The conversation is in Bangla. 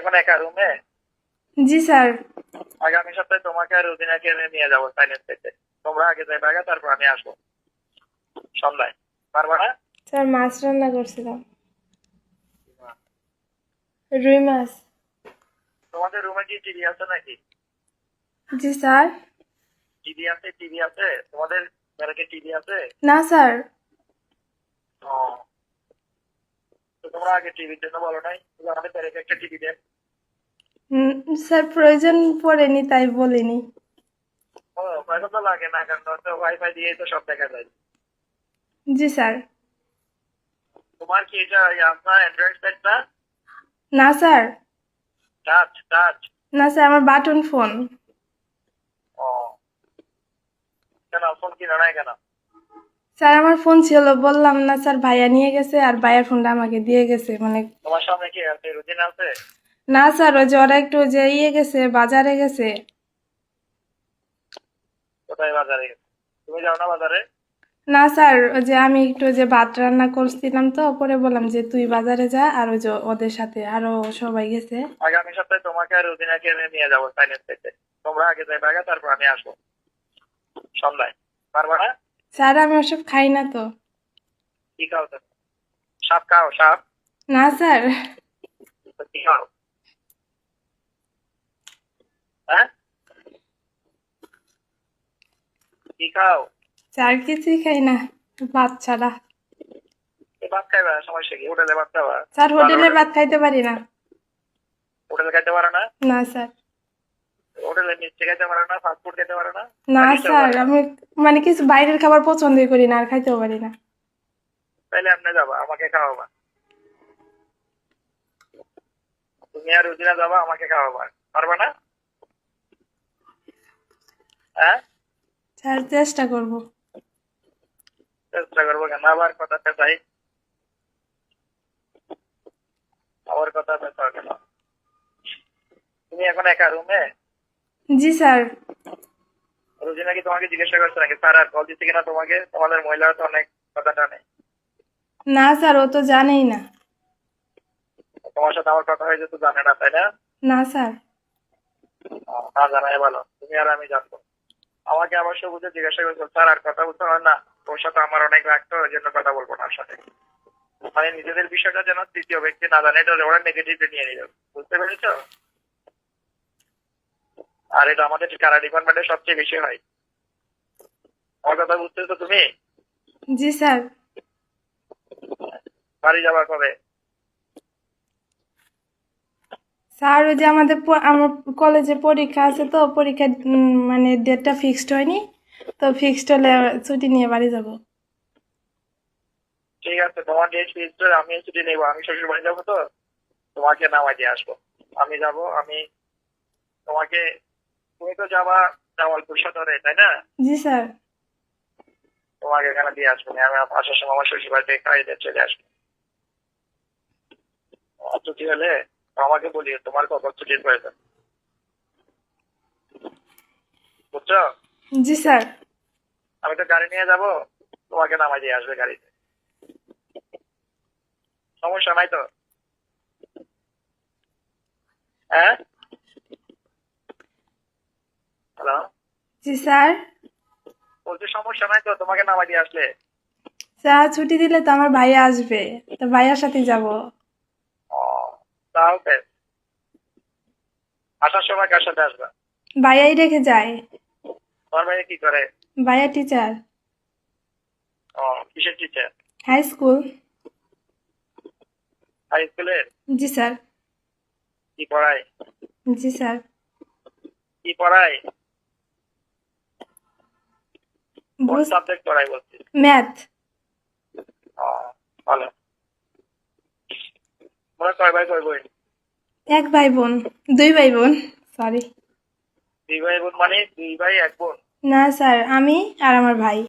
এখন একা রুমে? জি স্যার। আগামী সপ্তাহে তোমাকে আর রুদিনাকে নিয়ে যাবো সাইলেন্স থেকে। তোমরা আগে যাই বাগা, তারপর আমি আসবো সন্ধ্যায়। পারবা না? স্যার মাছ রান্না করছিলাম, রুই মাছ। তোমাদের রুমে কি টিভি আছে নাকি? জি স্যার। টিভি আছে? টিভি আছে তোমাদের ঘরে? কি টিভি আছে? না স্যার। ও, তো তোমরা আগে টিভির জন্য বলো নাই যে আমাদের ঘরে একটা টিভি দেন? স্যার প্রয়োজন পড়েনি তাই বলিনি। ও, পয়সা তো লাগে না, কারণ ওয়াইফাই দিয়েই তো সব দেখা যায়। জি স্যার। তোমার কি এটা আপনার অ্যান্ড্রয়েড সেট না? না স্যার। Touch touch? না স্যার, আমার বাটন ফোন। ও, কেন ফোন কিনো নাই কেন? স্যার আমার ফোন ছিল, বললাম না স্যার, ভাইয়া নিয়ে গেছে আর ভাইয়ার ফোনটা আমাকে দিয়ে গেছে মানে। তোমার সামনে কি আছে, রুদিনা আছে? না স্যার, ওই যে ওরা একটু যে গেছে, বাজারে গেছে। কোথায় বাজারে গেছে? তুমি যাও না বাজারে? না স্যার, ওই যে আমি একটু যে ভাত রান্না করছিলাম তো, পরে বললাম যে তুই বাজারে যা, আর ওই যে ওদের সাথে আরো সবাই গেছে। আগামী সপ্তাহে তোমাকে আর রুদিনাকে নিয়ে যাবো সাইলেন্স থেকে। তোমরা আগে যাই বাগা, তারপর আমি আসবো সন্ধ্যায়। পারবা না? স্যার আমি ওসব খাই না তো। কি খাও তুমি? সাপ খাও? সাপ? না স্যার। তো কি খাও? হ্যাঁ, কি খাও? স্যার কিছুই খাই না, ভাত ছাড়া। ভাত খাইবা, সমস্যা কি? হোটেলে ভাত খাবা? স্যার ভালো হোটেলে হোটেল? ভাত খাইতে পারি না। হোটেলে খাইতে পারো না? না স্যার। হোটেলে মিষ্টি খাইতে পারো না? ফাস্ট ফুড খেতে পারো না? না কিছুও স্যার, পারো না? আমি মানে কিছু বাইরের খাবার পছন্দই করি না আর খাইতেও পারি না। তাইলে আপনি যাবা, আমাকে খাওয়াবা। তুমি আর রুদিনা যাবা, আমাকে খাওয়াবা। পারবা না? হ্যাঁ, স্যার চেষ্টা করব। চেষ্টা করবো কেন? আবার কথা পেঁচাই, আবার কথা পেঁচাও কেন? তুমি এখন একা রুমে? জি স্যার। রুজিনা কি তোমাকে জিজ্ঞাসা করছে নাকি স্যার আর কল দিচ্ছে কিনা তোমাকে? তোমাদের মহিলারা তো অনেক কথা জানে। না স্যার, ও তো জানেই না। তোমার সাথে আমার কথা হয়েছে তো জানে না, তাই না? না স্যার। না জানাই ভালো, তুমি আর আমি জানবো। আমাকে আবার সে বুঝে জিজ্ঞাসা করছো স্যার আর কথা বলতে হয় না? তোর সাথে আমার অনেক রাগ, তো ওই জন্য কথা বলবো না ওর সাথে। মানে নিজেদের বিষয়টা যেন তৃতীয় ব্যক্তি না জানে, এটা ওরা নেগেটিভলি নিয়ে নিল। বুঝতে পেরেছো? আর এটা আমাদের কারা ডিপার্টমেন্টে সবচেয়ে বেশি হয়। আমার কথা বুঝতেছো তুমি? জি স্যার। বাড়ি যাবা কবে? স্যার ওই যে আমার কলেজে পরীক্ষা আছে তো, পরীক্ষা মানে ডেটটা ফিক্সড হয়নি, তো ফিক্সড হলে ছুটি নিয়ে বাড়ি যাব। ঠিক আছে, তোমার ডেট ফিক্সড, আমি ছুটি নেবো। আমি শ্বশুর বাড়ি যাবো, তো তোমাকে নামাই দিয়ে আসবো। আমি যাব, আমি তোমাকে, তুমি তো যাবা জামালপুর সদরে, তাই না? জি স্যার। তোমাকে এখানে দিয়ে আসবো। আমি আসার সময় আমার শ্বশুর বাড়ি থেকে খাইয়ে দিয়ে চলে আসবো। ছুটি হলে আমাকে বলিও তোমার কখন ছুটির প্রয়োজন। বুঝছো? জি স্যার। আমি তো গাড়ি নিয়ে যাব, তোমাকে নামাই দিয়ে আসবে গাড়িতে। সমস্যা নাই তো? হ্যাঁ, হ্যালো, জি স্যার। বলছি সমস্যা নাই তো তোমাকে নামাই দিয়ে আসলে? স্যার ছুটি দিলে তো আমার ভাইয়া আসবে, তো ভাইয়ার সাথে যাব। ও, তাও বেশ। আসার সময় কার সাথে আসবা? ভাইয়াই রেখে যায়। তোমার ভাই কি করে? ভাইয়া টিচার। ও, কিসের টিচার? High school. হাই স্কুলের? জি স্যার। কি পড়ায়? জি স্যার। কি পড়ায়? কোন বুঝ সাবজেক্ট পড়ায় বলছি? ম্যাথ। ও, ভালো। তোমরা কয় ভাই কয় বোন? এক ভাই বোন, দুই ভাই বোন, সরি। দুই ভাই বোন মানে দুই ভাই এক বোন? না স্যার, আমি আর আমার ভাই।